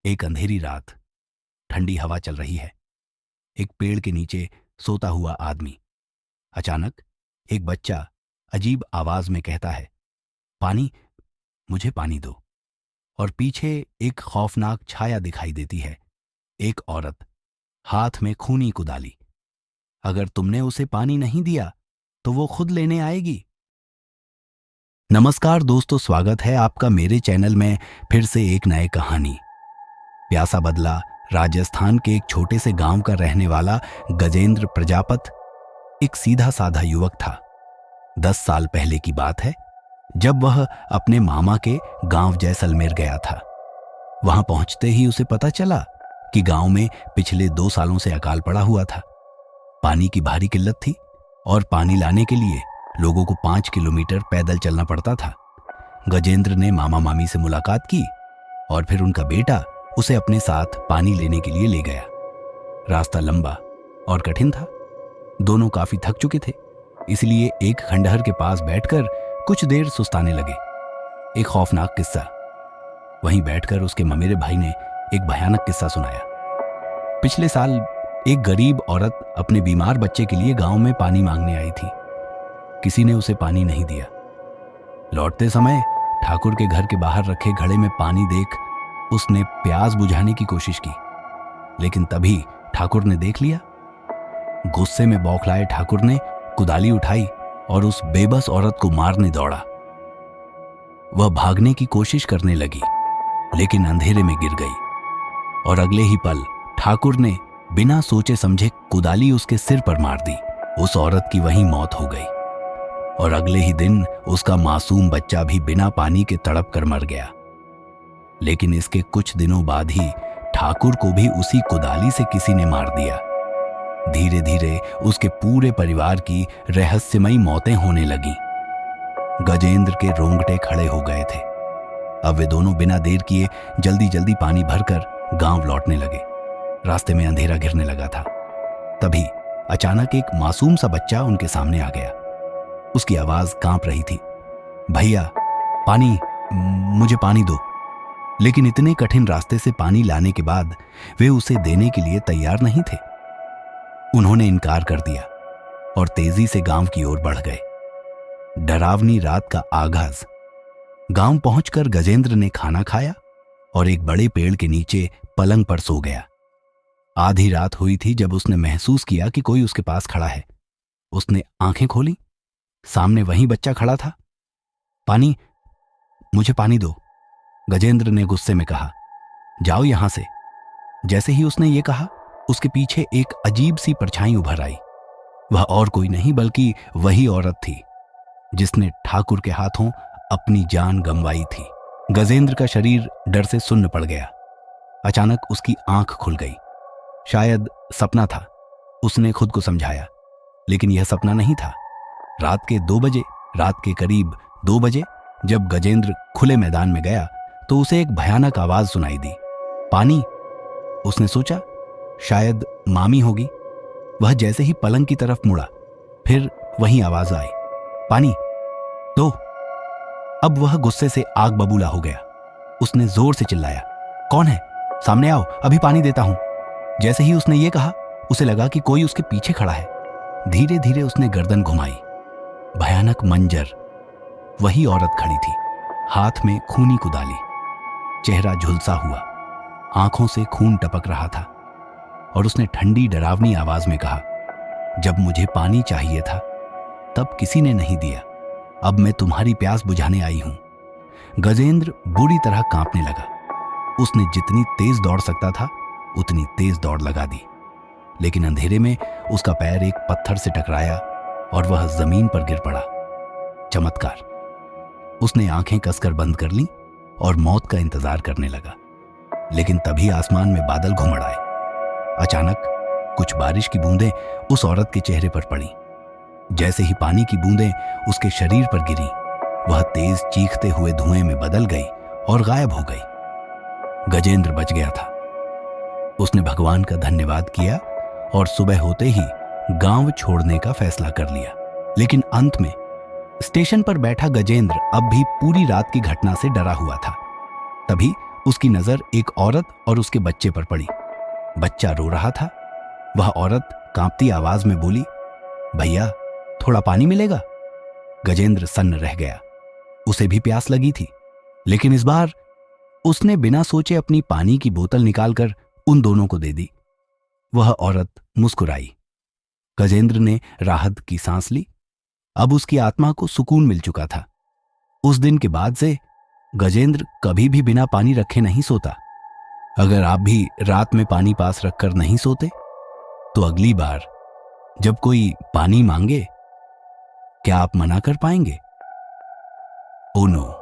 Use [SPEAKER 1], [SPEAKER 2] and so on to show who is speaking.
[SPEAKER 1] एक अंधेरी रात, ठंडी हवा चल रही है। एक पेड़ के नीचे सोता हुआ आदमी। अचानक एक बच्चा अजीब आवाज में कहता है, पानी, मुझे पानी दो। और पीछे एक खौफनाक छाया दिखाई देती है। एक औरत, हाथ में खूनी कुदाली। अगर तुमने उसे पानी नहीं दिया तो वो खुद लेने आएगी। नमस्कार दोस्तों, स्वागत है आपका मेरे चैनल में फिर से एक नए कहानी। प्यासा बदला राजस्थान के एक छोटे से गांव का रहने वाला गजेंद्र प्रजापत एक सीधा साधा युवक था। 10 साल पहले की बात है, जब वह अपने मामा के गांव जैसलमेर गया था। वहां पहुंचते ही उसे पता चला कि गांव में पिछले 2 सालों से अकाल पड़ा हुआ था। पानी की भारी किल्लत थी और पानी लाने के लिए लोगों को 5 किलोमीटर पैदल चलना पड़ता था। गजेंद्र ने मामा मामी से मुलाकात की और फिर उनका बेटा उसे अपने साथ पानी लेने के लिए ले गया। रास्ता लंबा और कठिन था। दोनों काफी थक चुके थे, इसलिए एक खंडहर के पास बैठकर कुछ देर सुस्ताने लगे। एक खौफनाक किस्सा। वहीं बैठकर उसके ममेरे भाई ने एक भयानक किस्सा सुनाया। पिछले साल एक गरीब औरत अपने बीमार बच्चे के लिए गांव में पानी मांगने आई थी। किसी ने उसे पानी नहीं दिया। लौटते समय ठाकुर के घर के बाहर रखे घड़े में पानी देख उसने प्यास बुझाने की कोशिश की, लेकिन तभी ठाकुर ने देख लिया। गुस्से में बौखलाए ठाकुर ने कुदाली उठाई और उस बेबस औरत को मारने दौड़ा। वह भागने की कोशिश करने लगी, लेकिन अंधेरे में गिर गई और अगले ही पल ठाकुर ने बिना सोचे समझे कुदाली उसके सिर पर मार दी। उस औरत की वहीं मौत हो गई और अगले ही दिन उसका मासूम बच्चा भी बिना पानी के तड़प कर मर गया। लेकिन इसके कुछ दिनों बाद ही ठाकुर को भी उसी कुदाली से किसी ने मार दिया। धीरे धीरे उसके पूरे परिवार की रहस्यमयी मौतें होने लगीं। गजेंद्र के रोंगटे खड़े हो गए थे। अब वे दोनों बिना देर किए जल्दी जल्दी पानी भरकर गांव लौटने लगे। रास्ते में अंधेरा घिरने लगा था। तभी अचानक एक मासूम सा बच्चा उनके सामने आ गया। उसकी आवाज कांप रही थी, भैया पानी, मुझे पानी दो। लेकिन इतने कठिन रास्ते से पानी लाने के बाद वे उसे देने के लिए तैयार नहीं थे। उन्होंने इनकार कर दिया और तेजी से गांव की ओर बढ़ गए। डरावनी रात का आगाज। गांव पहुंचकर गजेंद्र ने खाना खाया और एक बड़े पेड़ के नीचे पलंग पर सो गया। आधी रात हुई थी जब उसने महसूस किया कि कोई उसके पास खड़ा है। उसने आंखें खोली। सामने वही बच्चा खड़ा था। पानी, मुझे पानी दो, गजेंद्र ने गुस्से में कहा। जाओ यहां से। जैसे ही उसने ये कहा, उसके पीछे एक अजीब सी परछाई उभर आई। वह और कोई नहीं बल्कि वही औरत थी जिसने ठाकुर के हाथों अपनी जान गंवाई थी। गजेंद्र का शरीर डर से सुन्न पड़ गया। अचानक उसकी आंख खुल गई। शायद सपना था, उसने खुद को समझाया, लेकिन यह सपना नहीं था। रात के करीब 2 बजे जब गजेंद्र खुले मैदान में गया तो उसे एक भयानक आवाज सुनाई दी, पानी। उसने सोचा शायद मामी होगी। वह जैसे ही पलंग की तरफ मुड़ा, फिर वही आवाज आई, पानी दो। अब वह गुस्से से आग बबूला हो गया। उसने जोर से चिल्लाया, कौन है? सामने आओ, अभी पानी देता हूं। जैसे ही उसने ये कहा, उसे लगा कि कोई उसके पीछे खड़ा है। धीरे धीरे उसने गर्दन घुमाई। भयानक मंजर। वही औरत खड़ी थी, हाथ में खूनी कुदाली, चेहरा झुलसा हुआ, आंखों से खून टपक रहा था। और उसने ठंडी डरावनी आवाज में कहा, जब मुझे पानी चाहिए था तब किसी ने नहीं दिया। अब मैं तुम्हारी प्यास बुझाने आई हूं। गजेंद्र बुरी तरह कांपने लगा। उसने जितनी तेज दौड़ सकता था उतनी तेज दौड़ लगा दी, लेकिन अंधेरे में उसका पैर एक पत्थर से टकराया और वह जमीन पर गिर पड़ा। चमत्कार। उसने आंखें कसकर बंद कर लीं और मौत का इंतजार करने लगा। लेकिन तभी आसमान में बादल घुमड़ आए। अचानक कुछ बारिश की बूंदें उस औरत के चेहरे पर पड़ी। जैसे ही पानी की बूंदें उसके शरीर पर गिरी, वह तेज चीखते हुए धुएं में बदल गई और गायब हो गई। गजेंद्र बच गया था। उसने भगवान का धन्यवाद किया और सुबह होते ही गांव छोड़ने का फैसला कर लिया। लेकिन अंत में स्टेशन पर बैठा गजेंद्र अब भी पूरी रात की घटना से डरा हुआ था। तभी उसकी नजर एक औरत और उसके बच्चे पर पड़ी। बच्चा रो रहा था। वह औरत कांपती आवाज में बोली, भैया थोड़ा पानी मिलेगा? गजेंद्र सन्न रह गया। उसे भी प्यास लगी थी, लेकिन इस बार उसने बिना सोचे अपनी पानी की बोतल निकालकर उन दोनों को दे दी। वह औरत मुस्कुराई। गजेंद्र ने राहत की सांस ली। अब उसकी आत्मा को सुकून मिल चुका था। उस दिन के बाद से गजेंद्र कभी भी बिना पानी रखे नहीं सोता। अगर आप भी रात में पानी पास रखकर नहीं सोते, तो अगली बार जब कोई पानी मांगे, क्या आप मना कर पाएंगे? Oh no.